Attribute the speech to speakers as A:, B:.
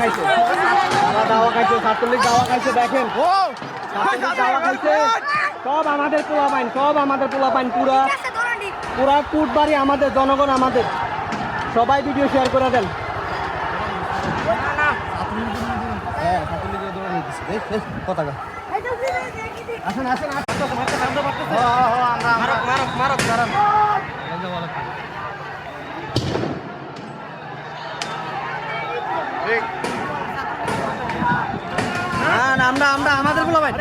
A: খাইছে, তারা দাওয়া খাইছে, ছাত্রলীগ দাওয়া খাইছে। দেখেন ছাত্রলীগ দাওয়া খাইছে। সব আমাদের পোলাপাইন, সব আমাদের পোলাপাইন, পুরা কুটবাড়ি আমাদের, জনগণ আমাদের। সবাই ভিডিও শেয়ার করে দেন। পতাকা আসেন আসেন আমরা আমরা আমাদের বলা ভাই